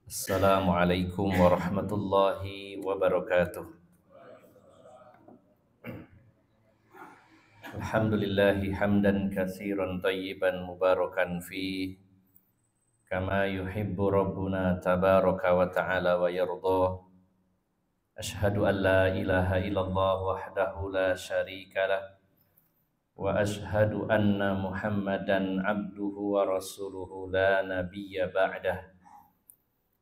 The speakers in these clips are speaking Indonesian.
Assalamualaikum warahmatullahi wabarakatuh. Alhamdulillahi hamdan katsiran tayyiban mubarakan fi kama yuhibbu rabbuna tabaraka wa ta'ala wa yarda. Ashhadu an la ilaha illallah wahdahu la syarika lah wa ashhadu anna Muhammadan abduhu wa rasuluhu la nabiyya ba'dah.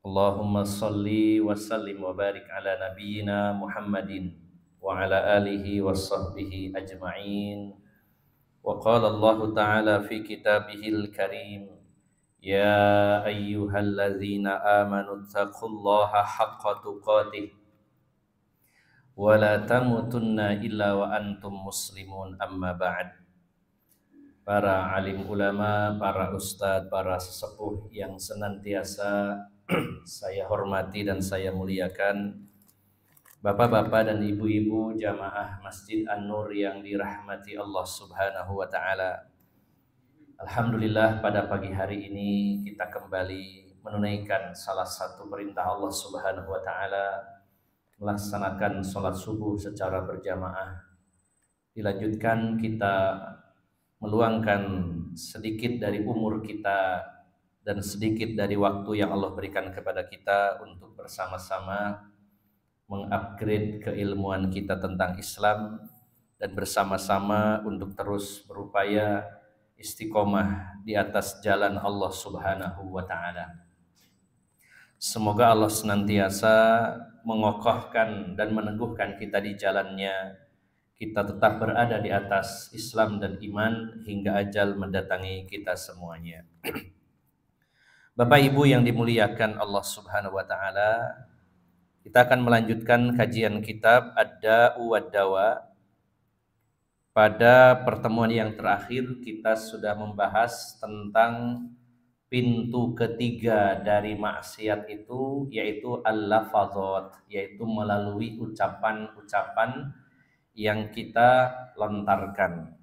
Allahumma salli wa sallim wa barik ala nabiyyina Muhammadin wa ala alihi wa sahbihi ajma'in. Wa qala Allah ta'ala fi kitabihil karim, ya ayyuhalladzina amanu taqullaha haqqa tuqatih wa la tamutunna illa wa antum muslimun, amma ba'd. Para alim ulama, para ustadz, para sesepuh yang senantiasa saya hormati dan saya muliakan, bapak-bapak dan ibu-ibu jamaah Masjid An-Nur yang dirahmati Allah Subhanahu wa ta'ala. Alhamdulillah, pada pagi hari ini kita kembali menunaikan salah satu perintah Allah Subhanahu wa ta'ala, melaksanakan sholat subuh secara berjamaah. Dilanjutkan kita meluangkan sedikit dari umur kita dan sedikit dari waktu yang Allah berikan kepada kita untuk bersama-sama mengupgrade keilmuan kita tentang Islam dan bersama-sama untuk terus berupaya istiqomah di atas jalan Allah Subhanahu wa ta'ala. Semoga Allah senantiasa mengokohkan dan meneguhkan kita di jalannya, kita tetap berada di atas Islam dan iman hingga ajal mendatangi kita semuanya. Bapak Ibu yang dimuliakan Allah Subhanahu wa ta'ala, kita akan melanjutkan kajian kitab Ad-Da'u wad-Dawa. Pada pertemuan yang terakhir kita sudah membahas tentang pintu ketiga dari maksiat itu, yaitu al-lafazat, yaitu melalui ucapan-ucapan yang kita lontarkan.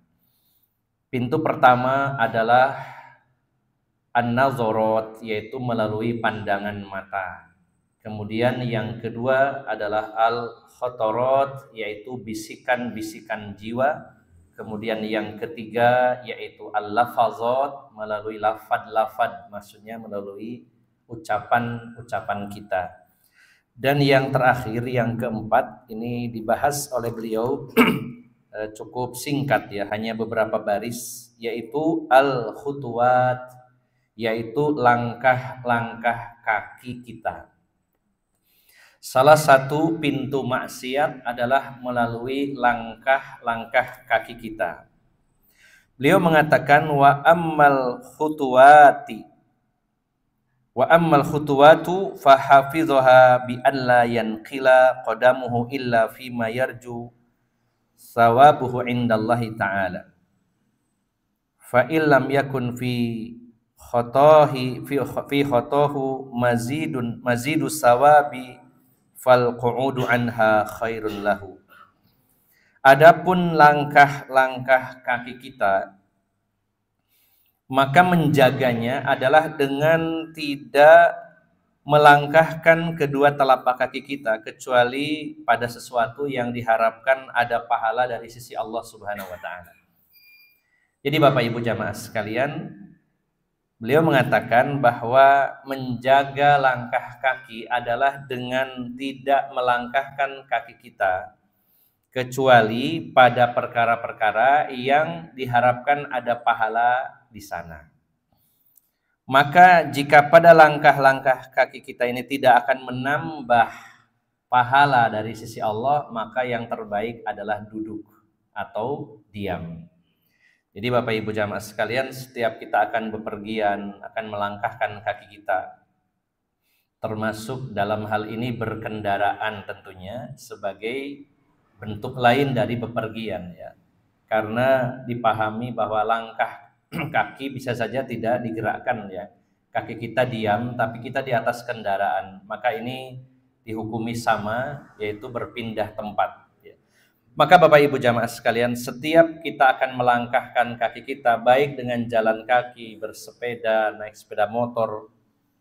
Pintu pertama adalah an-nazarat, yaitu melalui pandangan mata. Kemudian yang kedua adalah al-khatarat, yaitu bisikan-bisikan jiwa. Kemudian yang ketiga yaitu al-lafazat, melalui lafad-lafad, maksudnya melalui ucapan-ucapan kita. Dan yang terakhir, yang keempat, ini dibahas oleh beliau cukup singkat ya, hanya beberapa baris, yaitu al-khutuwat, yaitu langkah-langkah kaki kita. Salah satu pintu maksiat adalah melalui langkah-langkah kaki kita. Beliau mengatakan wa ammal khutuwatu fahafidhaha bi an la yanqila qadamuhu illa fima yarju sawabuhu indallahi ta'ala. Fa illam yakun fi khotohu mazidu sawabi fal qu'udu anha khairun lahu. Adapun langkah-langkah kaki kita, maka menjaganya adalah dengan tidak melangkahkan kedua telapak kaki kita kecuali pada sesuatu yang diharapkan ada pahala dari sisi Allah Subhanahu wa ta'ala. Jadi Bapak Ibu jamaah sekalian, beliau mengatakan bahwa menjaga langkah kaki adalah dengan tidak melangkahkan kaki kita kecuali pada perkara-perkara yang diharapkan ada pahala di sana. Maka jika pada langkah-langkah kaki kita ini tidak akan menambah pahala dari sisi Allah, maka yang terbaik adalah duduk atau diam. Jadi Bapak Ibu jamaah sekalian, setiap kita akan bepergian, akan melangkahkan kaki kita, termasuk dalam hal ini berkendaraan tentunya sebagai bentuk lain dari bepergian ya. Karena dipahami bahwa langkah kaki bisa saja tidak digerakkan ya. Kaki kita diam tapi kita di atas kendaraan, maka ini dihukumi sama, yaitu berpindah tempat ya. Maka Bapak Ibu jamaah sekalian, setiap kita akan melangkahkan kaki kita, baik dengan jalan kaki, bersepeda, naik sepeda motor,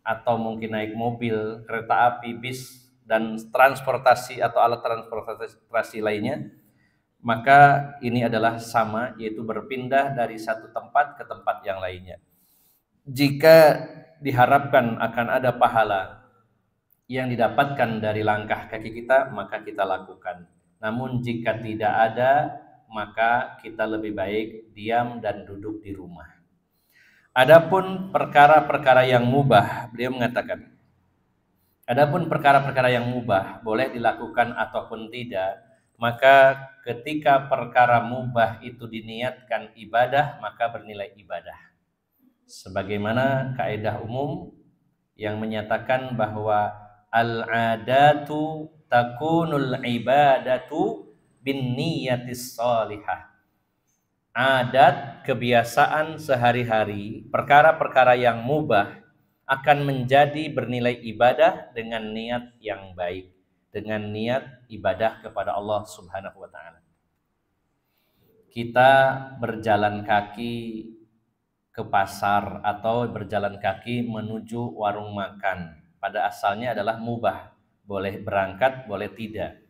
atau mungkin naik mobil, kereta api, bis, dan transportasi atau alat transportasi lainnya, maka ini adalah sama, yaitu berpindah dari satu tempat ke tempat yang lainnya. Jika diharapkan akan ada pahala yang didapatkan dari langkah kaki kita, maka kita lakukan. Namun jika tidak ada, maka kita lebih baik diam dan duduk di rumah. Adapun perkara-perkara yang mubah, beliau mengatakan, adapun perkara-perkara yang mubah boleh dilakukan ataupun tidak, maka ketika perkara mubah itu diniatkan ibadah, maka bernilai ibadah. Sebagaimana kaidah umum yang menyatakan bahwa al-adatu takunul ibadatu bin niyatis salihah. Adat, kebiasaan sehari-hari, perkara-perkara yang mubah akan menjadi bernilai ibadah dengan niat yang baik, dengan niat ibadah kepada Allah Subhanahu wa taala. Kita berjalan kaki ke pasar atau berjalan kaki menuju warung makan, pada asalnya adalah mubah, boleh berangkat, boleh tidak.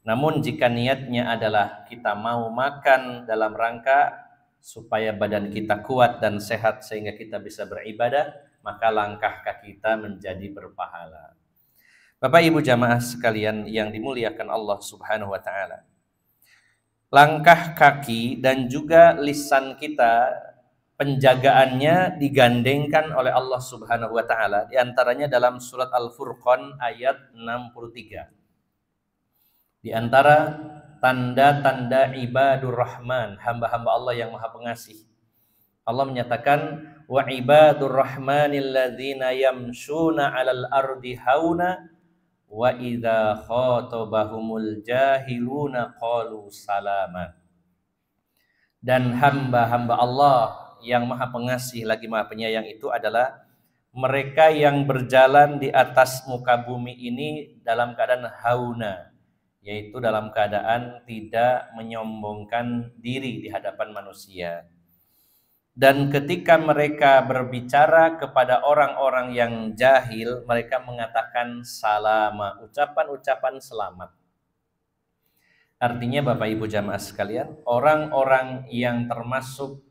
Namun jika niatnya adalah kita mau makan dalam rangka supaya badan kita kuat dan sehat sehingga kita bisa beribadah, maka langkah kaki kita menjadi berpahala. Bapak Ibu jamaah sekalian yang dimuliakan Allah Subhanahu wa taala, langkah kaki dan juga lisan kita, penjagaannya digandengkan oleh Allah Subhanahu wa taala, di antaranya dalam surat Al-Furqan ayat 63. Di antara tanda-tanda ibadur rahman, hamba-hamba Allah yang maha pengasih, Allah menyatakan wa ibadur rahmanil ladzina yamshuna 'alal ardi hauna wa idza khatabahumul jahiluna qalu salama. Dan hamba-hamba Allah yang maha pengasih lagi maha penyayang itu adalah mereka yang berjalan di atas muka bumi ini dalam keadaan hauna, yaitu dalam keadaan tidak menyombongkan diri di hadapan manusia. Dan ketika mereka berbicara kepada orang-orang yang jahil, mereka mengatakan salama, ucapan-ucapan selamat. Artinya Bapak Ibu jamaah sekalian, orang-orang yang termasuk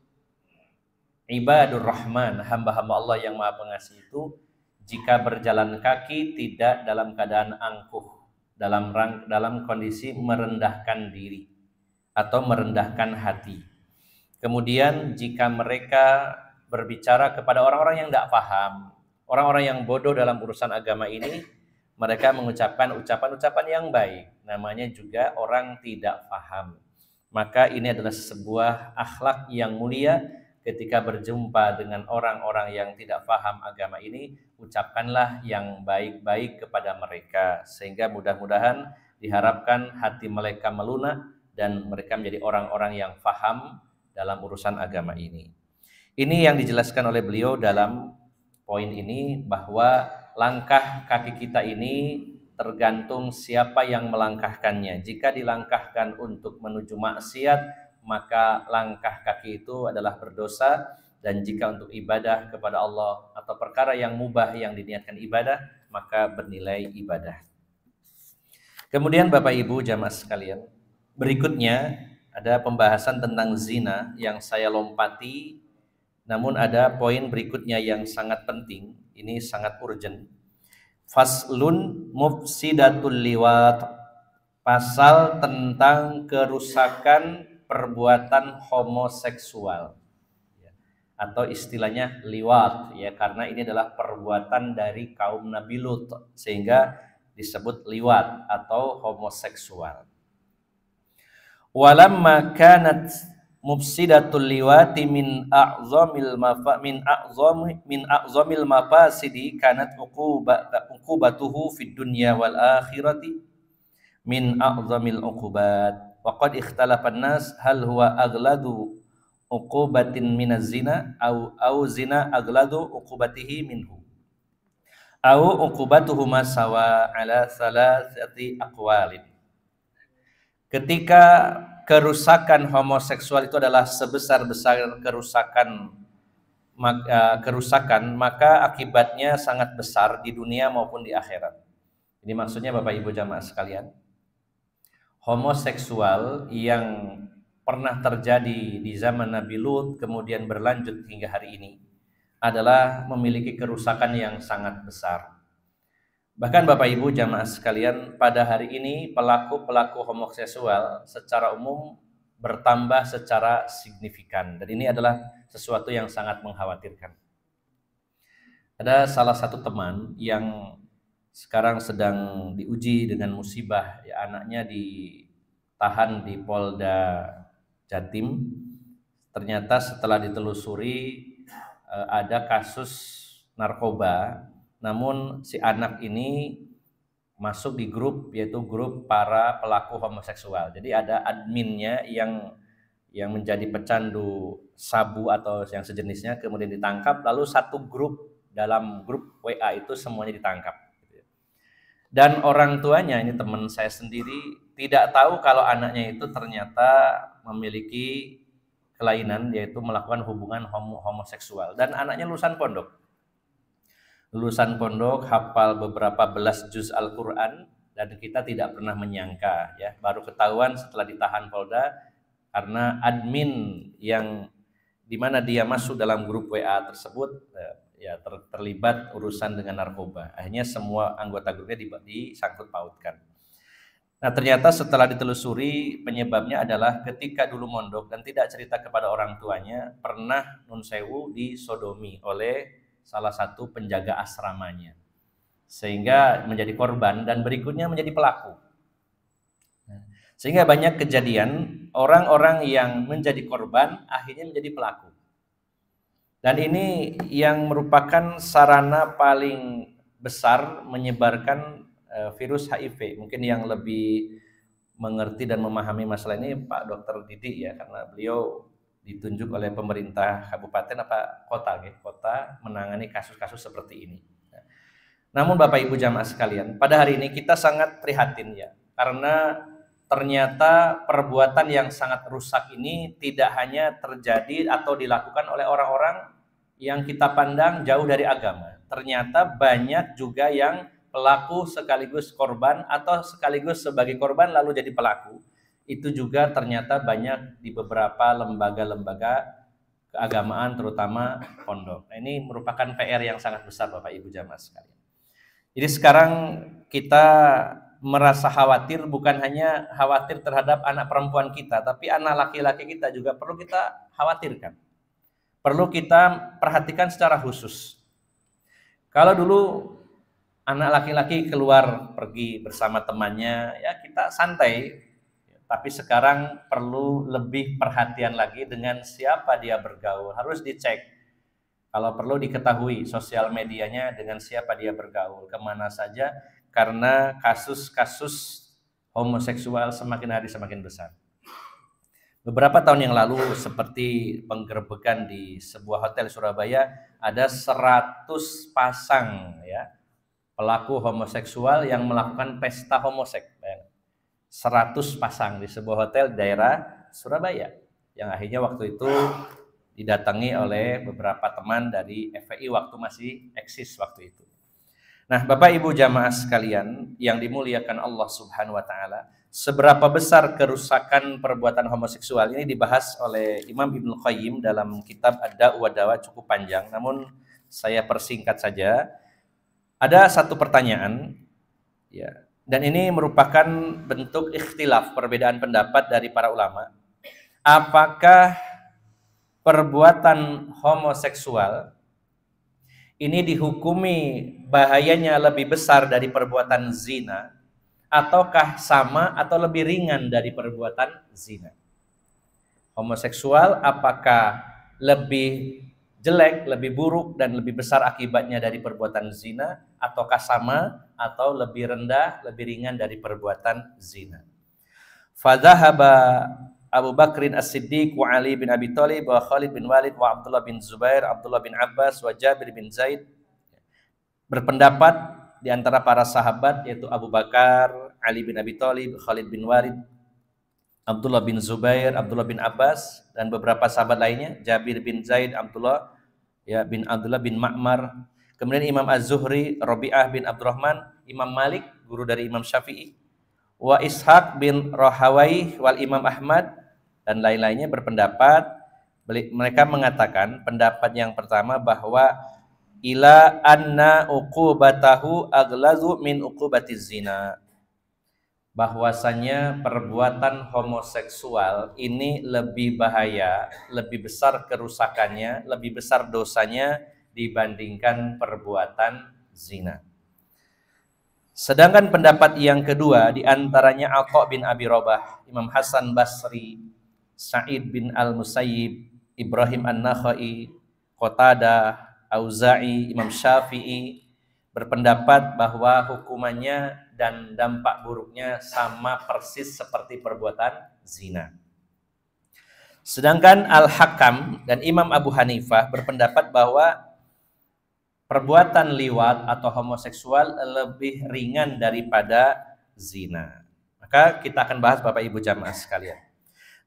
ibadur rahman, hamba-hamba Allah yang maha pengasih itu, jika berjalan kaki tidak dalam keadaan angkuh, dalam kondisi merendahkan diri atau merendahkan hati. Kemudian jika mereka berbicara kepada orang-orang yang tidak paham, orang-orang yang bodoh dalam urusan agama ini, mereka mengucapkan ucapan-ucapan yang baik, namanya juga orang tidak paham. Maka ini adalah sebuah akhlak yang mulia. Ketika berjumpa dengan orang-orang yang tidak paham agama ini, ucapkanlah yang baik-baik kepada mereka, sehingga mudah-mudahan diharapkan hati mereka melunak dan mereka menjadi orang-orang yang paham dalam urusan agama ini. Ini yang dijelaskan oleh beliau dalam poin ini, bahwa langkah kaki kita ini tergantung siapa yang melangkahkannya. Jika dilangkahkan untuk menuju maksiat, maka langkah kaki itu adalah berdosa, dan jika untuk ibadah kepada Allah atau perkara yang mubah yang diniatkan ibadah, maka bernilai ibadah. Kemudian Bapak Ibu jamaah sekalian, berikutnya ada pembahasan tentang zina yang saya lompati, namun ada poin berikutnya yang sangat penting, ini sangat urgent. Faslun mufsidatul liwat, pasal tentang kerusakan perbuatan homoseksual, atau istilahnya liwat ya, karena ini adalah perbuatan dari kaum Nabi Lut sehingga disebut liwat atau homoseksual. Walamma kanat mufsidatul liwati min a'zamil mafasidi kanat uqubatuhu fid dunya wal akhirati min a'zamil uqubat. Wa qad ikhtalafa an-nas hal huwa aghladu uqubatin minaz zina au zina aghladu uqubatihi minhu au uqubatuhuma sawa ala salasati aqwalin. Ketika kerusakan homoseksual itu adalah sebesar-besar kerusakan, maka akibatnya sangat besar di dunia maupun di akhirat. Ini maksudnya Bapak Ibu jamaah sekalian, homoseksual yang pernah terjadi di zaman Nabi Lut kemudian berlanjut hingga hari ini adalah memiliki kerusakan yang sangat besar. Bahkan Bapak Ibu jamaah sekalian, pada hari ini pelaku-pelaku homoseksual secara umum bertambah secara signifikan, dan ini adalah sesuatu yang sangat mengkhawatirkan. Ada salah satu teman yang sekarang sedang diuji dengan musibah, ya, anaknya ditahan di Polda Jatim. Ternyata setelah ditelusuri ada kasus narkoba, namun si anak ini masuk di grup, yaitu grup para pelaku homoseksual. Jadi ada adminnya yang menjadi pecandu sabu atau yang sejenisnya, kemudian ditangkap, lalu satu grup, dalam grup WA itu semuanya ditangkap. Dan orang tuanya, ini teman saya sendiri, tidak tahu kalau anaknya itu ternyata memiliki kelainan, yaitu melakukan hubungan homoseksual. Dan anaknya lulusan pondok, hafal beberapa belas juz Al-Quran, dan kita tidak pernah menyangka, ya, baru ketahuan setelah ditahan Polda karena admin yang dimana dia masuk dalam grup WA tersebut ya terlibat urusan dengan narkoba. Akhirnya semua anggota grupnya disangkut pautkan. Nah, ternyata setelah ditelusuri penyebabnya adalah ketika dulu mondok dan tidak cerita kepada orang tuanya, pernah nun sewu disodomi oleh salah satu penjaga asramanya, sehingga menjadi korban dan berikutnya menjadi pelaku. Sehingga banyak kejadian orang-orang yang menjadi korban akhirnya menjadi pelaku. Dan ini yang merupakan sarana paling besar menyebarkan virus HIV. Mungkin yang lebih mengerti dan memahami masalah ini Pak Dr. Didi, ya, karena beliau ditunjuk oleh pemerintah kabupaten kota menangani kasus-kasus seperti ini. Namun Bapak Ibu jamaah sekalian, pada hari ini kita sangat prihatin, ya, karena ternyata perbuatan yang sangat rusak ini tidak hanya terjadi atau dilakukan oleh orang-orang yang kita pandang jauh dari agama. Ternyata banyak juga yang pelaku sekaligus korban atau sekaligus sebagai korban lalu jadi pelaku. Itu juga ternyata banyak di beberapa lembaga-lembaga keagamaan, terutama pondok. Nah, ini merupakan PR yang sangat besar Bapak Ibu jamaah sekalian. Jadi sekarang kita merasa khawatir, bukan hanya khawatir terhadap anak perempuan kita, tapi anak laki-laki kita juga perlu kita khawatirkan. Perlu kita perhatikan secara khusus. Kalau dulu anak laki-laki keluar pergi bersama temannya, ya kita santai. Tapi sekarang perlu lebih perhatian lagi dengan siapa dia bergaul. Harus dicek. Kalau perlu diketahui sosial medianya dengan siapa dia bergaul, kemana saja, karena kasus-kasus homoseksual semakin hari semakin besar. Beberapa tahun yang lalu, seperti penggerebekan di sebuah hotel Surabaya, ada 100 pasang, ya, pelaku homoseksual yang melakukan pesta homoseks. 100 pasang di sebuah hotel daerah Surabaya, yang akhirnya waktu itu didatangi oleh beberapa teman dari FPI waktu masih eksis waktu itu. Nah, Bapak Ibu jamaah sekalian yang dimuliakan Allah Subhanahu wa taala, seberapa besar kerusakan perbuatan homoseksual ini dibahas oleh Imam Ibnu Qayyim dalam kitab Ad-Da'u wa Dawa, cukup panjang, namun saya persingkat saja. Ada satu pertanyaan, ya, dan ini merupakan bentuk ikhtilaf, perbedaan pendapat dari para ulama. Apakah perbuatan homoseksual ini dihukumi bahayanya lebih besar dari perbuatan zina, ataukah sama atau lebih ringan dari perbuatan zina? homoseksual apakah lebih jelek, lebih buruk dan lebih besar akibatnya dari perbuatan zina, ataukah sama atau lebih rendah, lebih ringan dari perbuatan zina. Fadhahaba Abu Bakrin As-Siddiq wa Ali bin Abi Thalib wa Khalid bin Walid wa Abdullah bin Zubair, Abdullah bin Abbas wa Jabir bin Zaid berpendapat di antara para sahabat yaitu Abu Bakar, Ali bin Abi Thalib, Khalid bin Walid, Abdullah bin Zubair, Abdullah bin Abbas dan beberapa sahabat lainnya, Jabir bin Zaid, Abdullah bin Ma'mar, kemudian Imam Az-Zuhri, Rabi'ah bin Abdurrahman, Imam Malik, guru dari Imam Syafi'i, wa Ishaq bin Rahawai wal Imam Ahmad dan lain-lainnya berpendapat, mereka mengatakan pendapat yang pertama bahwa ila anna uqubatahu aglazu min uqubatiz zina, bahwasanya perbuatan homoseksual ini lebih bahaya, lebih besar kerusakannya, lebih besar dosanya dibandingkan perbuatan zina. Sedangkan pendapat yang kedua diantaranya Atha bin Abi Rabah, Imam Hasan Basri, Sa'id bin Al-Musayyib, Ibrahim An-Nakhai, Qatadah, Auza'i, Imam Syafi'i berpendapat bahwa hukumannya dan dampak buruknya sama persis seperti perbuatan zina. Sedangkan Al-Hakam dan Imam Abu Hanifah berpendapat bahwa perbuatan liwat atau homoseksual lebih ringan daripada zina. Maka kita akan bahas Bapak Ibu jamaah sekalian.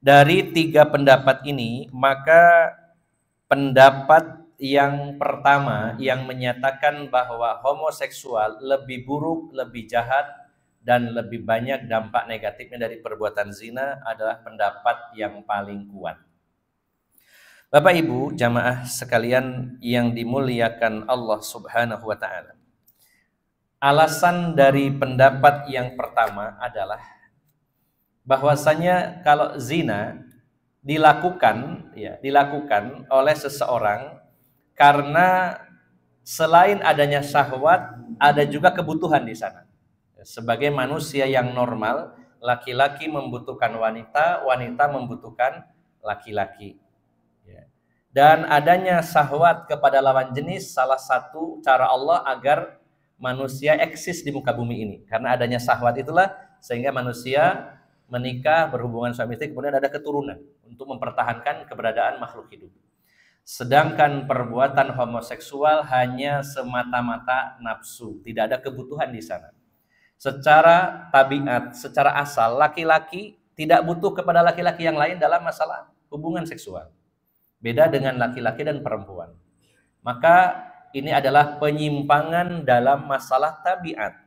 Dari tiga pendapat ini, maka pendapat yang pertama yang menyatakan bahwa homoseksual lebih buruk, lebih jahat, dan lebih banyak dampak negatifnya dari perbuatan zina adalah pendapat yang paling kuat. Bapak Ibu jamaah sekalian yang dimuliakan Allah Subhanahu wa ta'ala. Alasan dari pendapat yang pertama adalah bahwasanya kalau zina dilakukan oleh seseorang karena selain adanya syahwat, ada juga kebutuhan di sana. Sebagai manusia yang normal, laki-laki membutuhkan wanita, wanita membutuhkan laki-laki. Dan adanya syahwat kepada lawan jenis salah satu cara Allah agar manusia eksis di muka bumi ini. Karena adanya syahwat itulah sehingga manusia menikah, berhubungan suami istri, kemudian ada keturunan untuk mempertahankan keberadaan makhluk hidup. Sedangkan perbuatan homoseksual hanya semata-mata nafsu, tidak ada kebutuhan di sana. Secara tabiat, secara asal, laki-laki tidak butuh kepada laki-laki yang lain dalam masalah hubungan seksual. Beda dengan laki-laki dan perempuan. Maka ini adalah penyimpangan dalam masalah tabiat.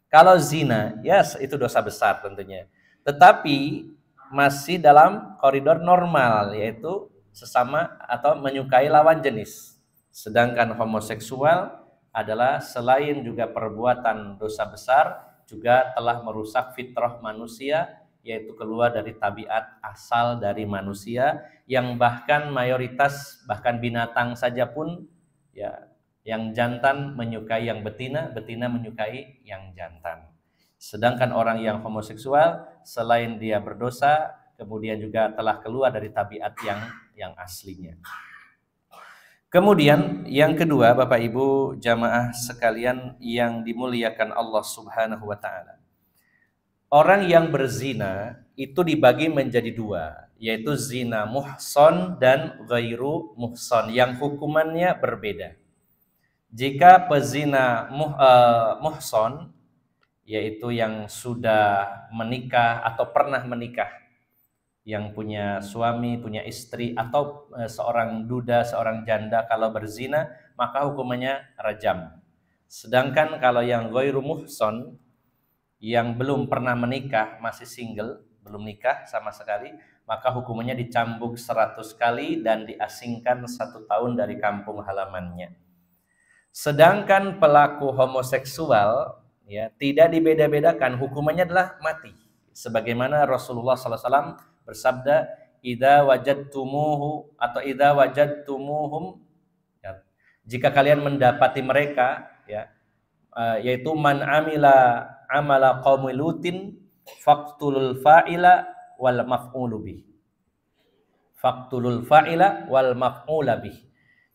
Kalau zina, ya itu dosa besar tentunya. Tetapi masih dalam koridor normal, yaitu sesama atau menyukai lawan jenis. Sedangkan homoseksual adalah selain juga perbuatan dosa besar, juga telah merusak fitrah manusia, yaitu keluar dari tabiat asal dari manusia, yang bahkan mayoritas, bahkan binatang saja pun ya, yang jantan menyukai yang betina, betina menyukai yang jantan. Sedangkan orang yang homoseksual selain dia berdosa, kemudian juga telah keluar dari tabiat yang aslinya. Kemudian yang kedua, Bapak Ibu jamaah sekalian yang dimuliakan Allah Subhanahu wa ta'ala. Orang yang berzina itu dibagi menjadi dua, yaitu zina muhson dan ghairu muhson, yang hukumannya berbeda. Jika pezina muhson, yaitu yang sudah menikah atau pernah menikah, yang punya suami, punya istri, atau seorang duda, seorang janda, kalau berzina maka hukumannya rajam. Sedangkan kalau yang ghairu muhson, yang belum pernah menikah, masih single, belum nikah sama sekali, maka hukumannya dicambuk 100 kali dan diasingkan 1 tahun dari kampung halamannya. Sedangkan pelaku homoseksual ya tidak dibeda-bedakan, hukumannya adalah mati. Sebagaimana Rasulullah SAW bersabda, idza wajadtumuhu atau idza wajadtumuhum, ya, jika kalian mendapati mereka, ya, yaitu man amila amala qaumi lutin faqtulul fa'ila wal maf'ulu bih. Faqtulul fa'ila wal maf'ula bih.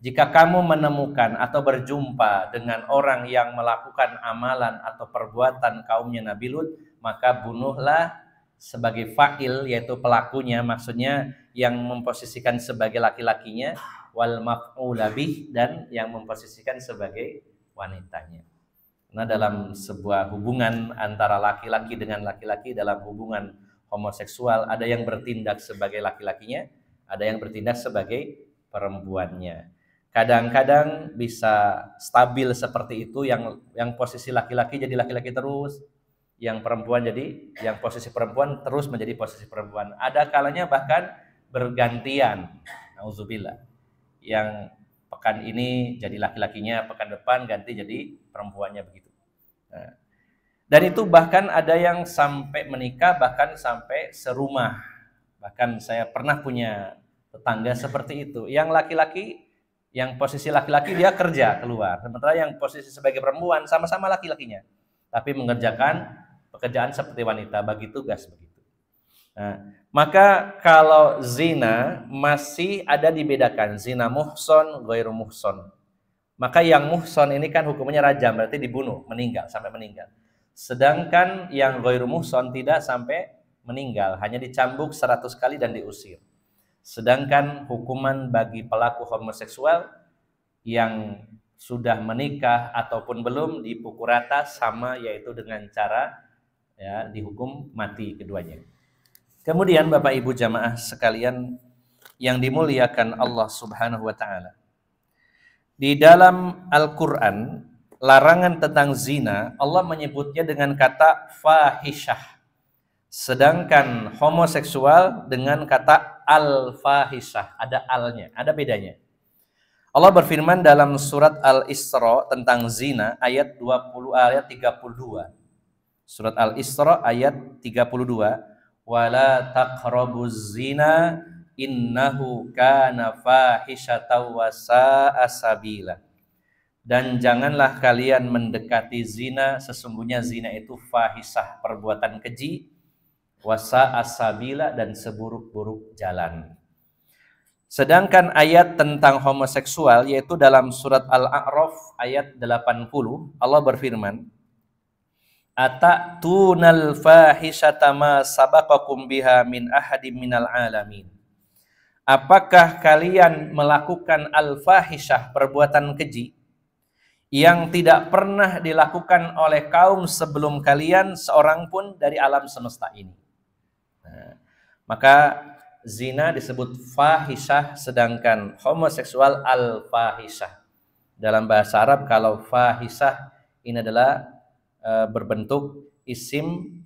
Jika kamu menemukan atau berjumpa dengan orang yang melakukan amalan atau perbuatan kaumnya Nabi Lut, maka bunuhlah sebagai fa'il, yaitu pelakunya, maksudnya yang memposisikan sebagai laki-lakinya, wal maf'ula bih, dan yang memposisikan sebagai wanitanya. Nah, dalam sebuah hubungan antara laki-laki dengan laki-laki, dalam hubungan homoseksual, ada yang bertindak sebagai laki-lakinya, ada yang bertindak sebagai perempuannya. Kadang-kadang bisa stabil seperti itu, yang posisi laki-laki jadi laki-laki terus, yang perempuan jadi, yang posisi perempuan terus menjadi posisi perempuan. Ada kalanya bahkan bergantian. Nauzubillah. Yang pekan ini jadi laki-lakinya, pekan depan ganti jadi perempuannya, begitu. Nah, dan itu bahkan ada yang sampai menikah, bahkan sampai serumah. Bahkan saya pernah punya tetangga seperti itu, yang laki-laki, yang posisi laki-laki dia kerja keluar, sementara yang posisi sebagai perempuan sama-sama laki-lakinya, tapi mengerjakan pekerjaan seperti wanita, bagi tugas begitu. Nah, maka kalau zina masih ada dibedakan, zina muhson, ghairu muhson. Maka yang muhson ini kan hukumnya rajam, berarti dibunuh, meninggal, sampai meninggal. Sedangkan yang ghairu muhson tidak sampai meninggal, hanya dicambuk 100 kali dan diusir. Sedangkan hukuman bagi pelaku homoseksual yang sudah menikah ataupun belum dipukul rata sama, yaitu dengan cara dihukum mati keduanya. Kemudian Bapak Ibu jamaah sekalian yang dimuliakan Allah Subhanahu wa taala, di dalam Al-Qur'an larangan tentang zina Allah menyebutnya dengan kata fahisyah. Sedangkan homoseksual dengan kata al-fahisyah, ada alnya, ada bedanya. Allah berfirman dalam surat Al-Isra tentang zina ayat 32. Surat Al-Isra ayat 32, wala taqrabuz zina innahu kana fahisyatan wa sa'a sabila. Dan janganlah kalian mendekati zina, sesungguhnya zina itu fahisyah, perbuatan keji, wasa asabila, dan seburuk-buruk jalan. Sedangkan ayat tentang homoseksual yaitu dalam surat Al-A'raf ayat 80, Allah berfirman, atatунal fahisyata ma sabaqakum biha min ahadim minal alamin. Apakah kalian melakukan al-fahisyah, perbuatan keji, yang tidak pernah dilakukan oleh kaum sebelum kalian seorang pun dari alam semesta ini? Nah, maka zina disebut fahisyah, sedangkan homoseksual al-fahisyah. Dalam bahasa Arab kalau fahisyah ini adalah berbentuk isim,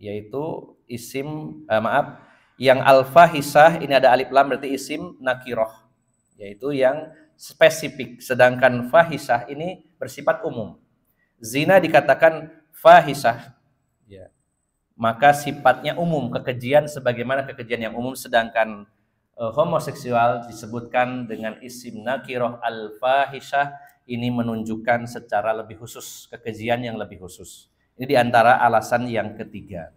yaitu isim yang al-fahisyah ini ada alif lam, berarti isim nakiroh, yaitu yang spesifik. Sedangkan fahisyah ini bersifat umum. Zina dikatakan fahisyah, ya, maka sifatnya umum, kekejian sebagaimana kekejian yang umum. Sedangkan homoseksual disebutkan dengan isim nakiroh al-fahisyah, ini menunjukkan secara lebih khusus, kekejian yang lebih khusus. Ini diantara alasan yang ketiga.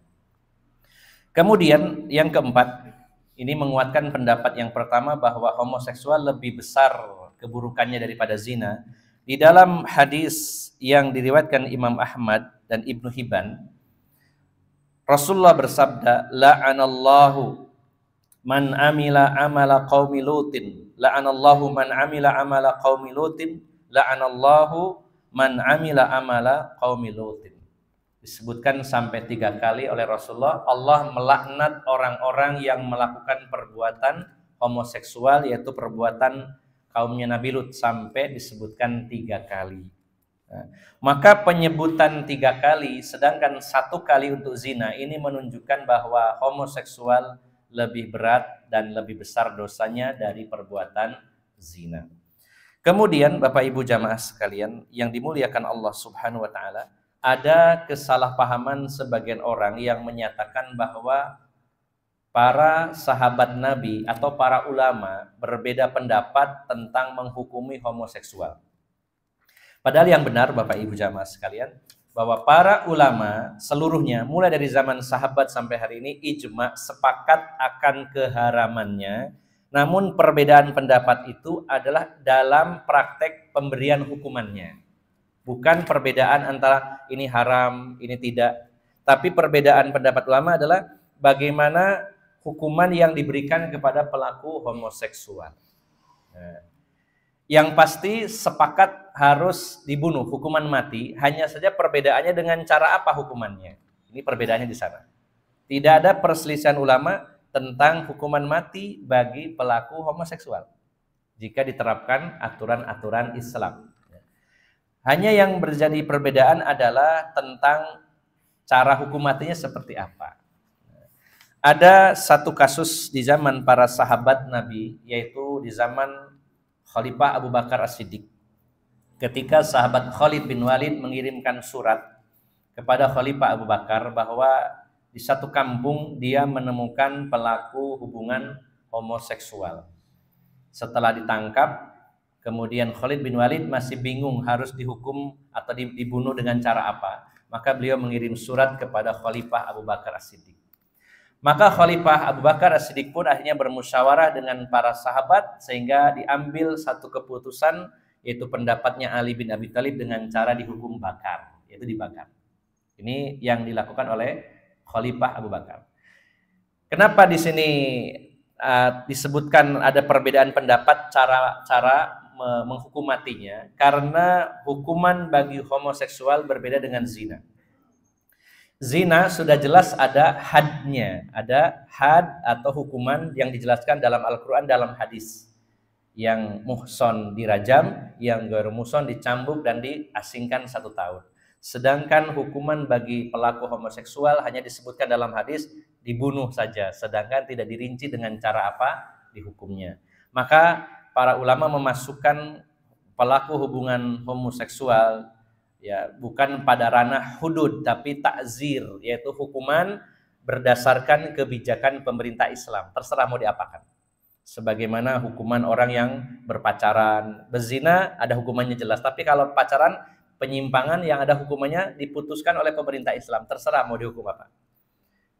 Kemudian yang keempat, ini menguatkan pendapat yang pertama bahwa homoseksual lebih besar keburukannya daripada zina. Di dalam hadis yang diriwayatkan Imam Ahmad dan Ibnu Hibban, Rasulullah bersabda, la'anallahu man amila amala qaumi lutin, la'anallahu man amila amala qaumi lutin, la'anallahu man amila amala qaumi lutin. Disebutkan sampai 3 kali oleh Rasulullah, Allah melaknat orang-orang yang melakukan perbuatan homoseksual, yaitu perbuatan kaumnya Nabi Lut, sampai disebutkan 3 kali. Nah, maka penyebutan 3 kali, sedangkan 1 kali untuk zina, ini menunjukkan bahwa homoseksual lebih berat dan lebih besar dosanya dari perbuatan zina. Kemudian Bapak Ibu jamaah sekalian yang dimuliakan Allah Subhanahu wa taala, ada kesalahpahaman sebagian orang yang menyatakan bahwa para sahabat Nabi atau para ulama berbeda pendapat tentang menghukumi homoseksual. Padahal yang benar Bapak Ibu jamaah sekalian, bahwa para ulama seluruhnya mulai dari zaman sahabat sampai hari ini ijma, sepakat akan keharamannya Namun perbedaan pendapat itu adalah dalam praktek pemberian hukumannya. Bukan perbedaan antara ini haram, ini tidak. Tapi perbedaan pendapat ulama adalah bagaimana hukuman yang diberikan kepada pelaku homoseksual. Nah, yang pasti sepakat harus dibunuh, hukuman mati. Hanya saja perbedaannya dengan cara apa hukumannya. Ini perbedaannya di sana. Tidak ada perselisihan ulama tentang hukuman mati bagi pelaku homoseksual jika diterapkan aturan-aturan Islam. Hanya yang terjadi perbedaan adalah tentang cara hukum matinya seperti apa. Ada satu kasus di zaman para sahabat Nabi, yaitu di zaman Khalifah Abu Bakar As-Siddiq. Ketika sahabat Khalid bin Walid mengirimkan surat kepada Khalifah Abu Bakar bahwa di satu kampung dia menemukan pelaku hubungan homoseksual. Setelah ditangkap, kemudian Khalid bin Walid masih bingung harus dihukum atau dibunuh dengan cara apa. Maka beliau mengirim surat kepada Khalifah Abu Bakar As-Siddiq. Maka Khalifah Abu Bakar As-Siddiq pun akhirnya bermusyawarah dengan para sahabat sehingga diambil satu keputusan, yaitu pendapatnya Ali bin Abi Thalib dengan cara dihukum bakar, yaitu dibakar. Ini yang dilakukan oleh Khalifah Abu Bakar. Kenapa di sini disebutkan ada perbedaan pendapat cara menghukum matinya? Karena hukuman bagi homoseksual berbeda dengan zina. Zina sudah jelas ada hadnya, ada had atau hukuman yang dijelaskan dalam Al-Quran, dalam hadis. Yang muhson dirajam, yang ghairu muhson dicambuk dan diasingkan 1 tahun. Sedangkan hukuman bagi pelaku homoseksual hanya disebutkan dalam hadis, dibunuh saja, sedangkan tidak dirinci dengan cara apa dihukumnya. Maka para ulama memasukkan pelaku hubungan homoseksual ya bukan pada ranah hudud tapi takzir, yaitu hukuman berdasarkan kebijakan pemerintah Islam, terserah mau diapakan. Sebagaimana hukuman orang yang berpacaran, berzina ada hukumannya jelas, tapi kalau pacaran, penyimpangan yang ada hukumannya diputuskan oleh pemerintah Islam, terserah mau dihukum apa.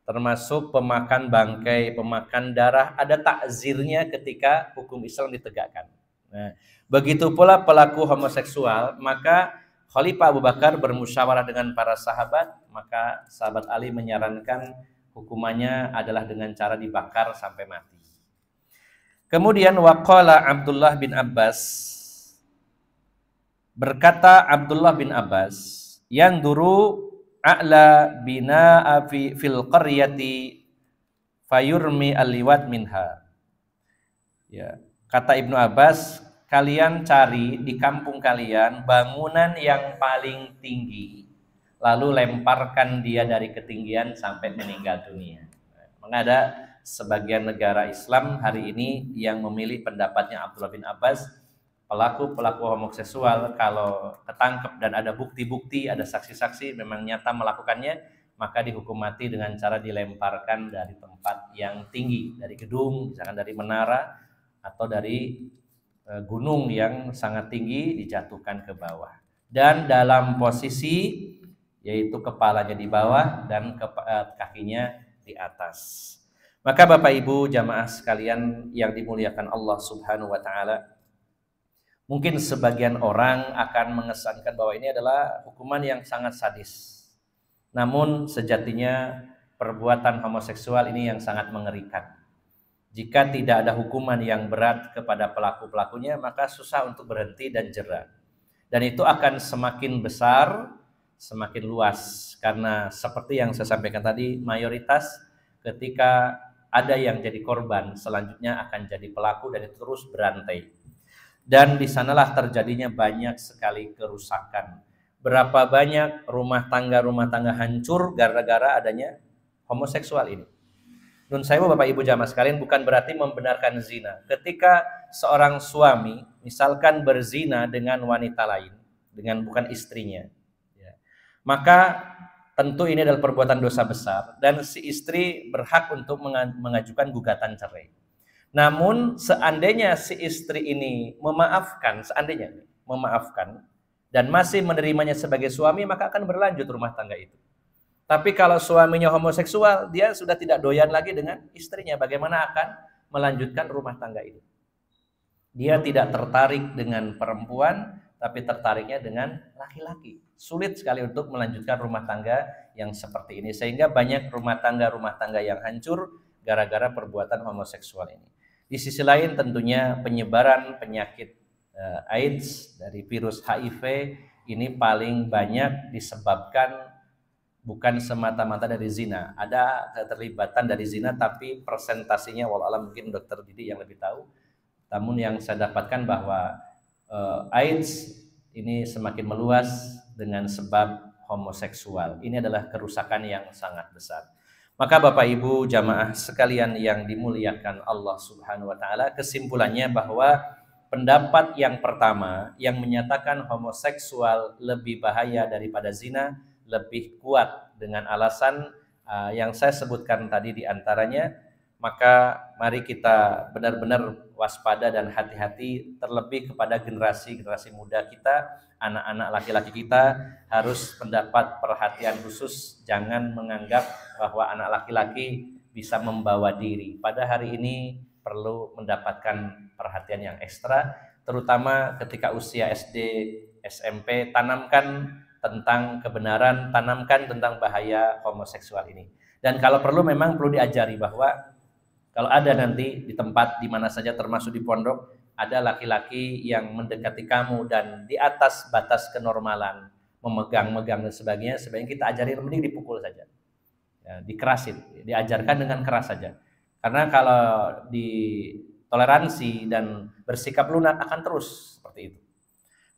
Termasuk pemakan bangkai, pemakan darah, ada takzirnya ketika hukum Islam ditegakkan. Nah, begitu pula pelaku homoseksual, maka Khalifah Abu Bakar bermusyawarah dengan para sahabat, maka sahabat Ali menyarankan hukumannya adalah dengan cara dibakar sampai mati. Kemudian waqala Abdullah bin Abbas, berkata Abdullah bin Abbas, yanduru a'la bina'a fil qaryati fayurmi al-liwat minha. Ya, kata Ibnu Abbas, kalian cari di kampung kalian bangunan yang paling tinggi, lalu lemparkan dia dari ketinggian sampai meninggal dunia. Ada sebagian negara Islam hari ini yang memilih pendapatnya Abdullah bin Abbas, pelaku homoseksual kalau ketangkep dan ada bukti-bukti, ada saksi-saksi memang nyata melakukannya, maka dihukum mati dengan cara dilemparkan dari tempat yang tinggi, dari gedung, misalkan dari menara atau dari gunung yang sangat tinggi, dijatuhkan ke bawah. Dan dalam posisi yaitu kepalanya di bawah dan kakinya di atas. Maka Bapak Ibu jamaah sekalian yang dimuliakan Allah Subhanahu wa taala, mungkin sebagian orang akan mengesankan bahwa ini adalah hukuman yang sangat sadis. Namun sejatinya perbuatan homoseksual ini yang sangat mengerikan. Jika tidak ada hukuman yang berat kepada pelaku-pelakunya, maka susah untuk berhenti dan jera. Dan itu akan semakin besar, semakin luas. Karena seperti yang saya sampaikan tadi, mayoritas ketika ada yang jadi korban, selanjutnya akan jadi pelaku dan itu terus berantai. Dan di sanalah terjadinya banyak sekali kerusakan. Berapa banyak rumah tangga hancur gara-gara adanya homoseksual ini. Nun sewu Bapak Ibu jamaah sekalian, bukan berarti membenarkan zina. Ketika seorang suami misalkan berzina dengan wanita lain, dengan bukan istrinya, ya, maka tentu ini adalah perbuatan dosa besar dan si istri berhak untuk mengajukan gugatan cerai. Namun seandainya si istri ini memaafkan dan masih menerimanya sebagai suami, maka akan berlanjut rumah tangga itu. Tapi kalau suaminya homoseksual, dia sudah tidak doyan lagi dengan istrinya. Bagaimana akan melanjutkan rumah tangga ini. Dia tidak tertarik dengan perempuan, tapi tertariknya dengan laki-laki. Sulit sekali untuk melanjutkan rumah tangga yang seperti ini, sehingga banyak rumah tangga yang hancur gara-gara perbuatan homoseksual ini. Di sisi lain tentunya penyebaran penyakit AIDS dari virus HIV ini paling banyak disebabkan bukan semata-mata dari zina. Ada keterlibatan dari zina, tapi persentasinya wallahualam, mungkin dokter Didi yang lebih tahu. Namun yang saya dapatkan bahwa AIDS ini semakin meluas dengan sebab homoseksual. Ini adalah kerusakan yang sangat besar. Maka Bapak Ibu jamaah sekalian yang dimuliakan Allah Subhanahu wa taala, kesimpulannya bahwa pendapat yang pertama yang menyatakan homoseksual lebih bahaya daripada zina lebih kuat dengan alasan yang saya sebutkan tadi di antaranya. Maka mari kita benar-benar waspada dan hati-hati, terlebih kepada generasi muda kita, anak-anak laki-laki kita harus mendapat perhatian khusus. Jangan menganggap bahwa anak laki-laki bisa membawa diri. Pada hari ini perlu mendapatkan perhatian yang ekstra, terutama ketika usia SD, SMP. Tanamkan tentang kebenaran, tanamkan tentang bahaya homoseksual ini. Dan kalau perlu memang perlu diajari bahwa kalau ada nanti di tempat di mana saja, termasuk di pondok, ada laki-laki yang mendekati kamu dan di atas batas kenormalan, memegang-megang dan sebagainya, sebaiknya kita ajarin, mending dipukul saja, ya, dikerasin, diajarkan dengan keras saja. Karena kalau ditoleransi dan bersikap lunak akan terus seperti itu.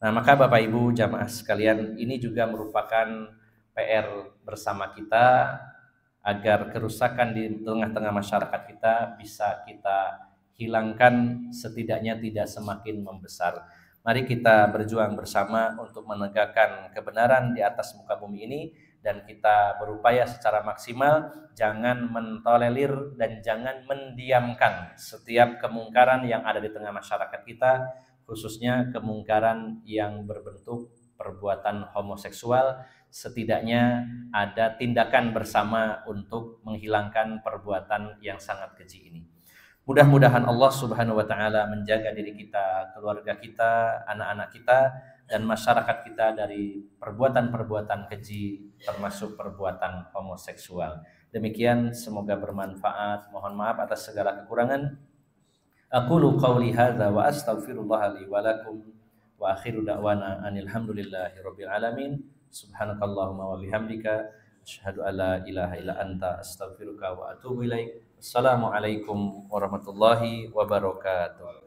Nah, maka Bapak Ibu jamaah sekalian, ini juga merupakan PR bersama kita agar kerusakan di tengah-tengah masyarakat kita bisa kita hilangkan, setidaknya tidak semakin membesar. Mari kita berjuang bersama untuk menegakkan kebenaran di atas muka bumi ini, dan kita berupaya secara maksimal jangan mentolerir dan jangan mendiamkan setiap kemungkaran yang ada di tengah masyarakat kita, khususnya kemungkaran yang berbentuk perbuatan homoseksual. Setidaknya ada tindakan bersama untuk menghilangkan perbuatan yang sangat keji ini. Mudah-mudahan Allah Subhanahu wa taala menjaga diri kita, keluarga kita, anak-anak kita, dan masyarakat kita dari perbuatan-perbuatan keji, termasuk perbuatan homoseksual. Demikian, semoga bermanfaat. Mohon maaf atas segala kekurangan. Aqulu qawli hadza wa astaghfirullah li wa lakum wa akhiru da'wana anil hamdulillahi rabbil alamin. Subhanakallahumma wa bihamdika asyhadu an la ilaha illa anta astaghfiruka wa atubu ilaik. Assalamualaikum warahmatullahi wabarakatuh.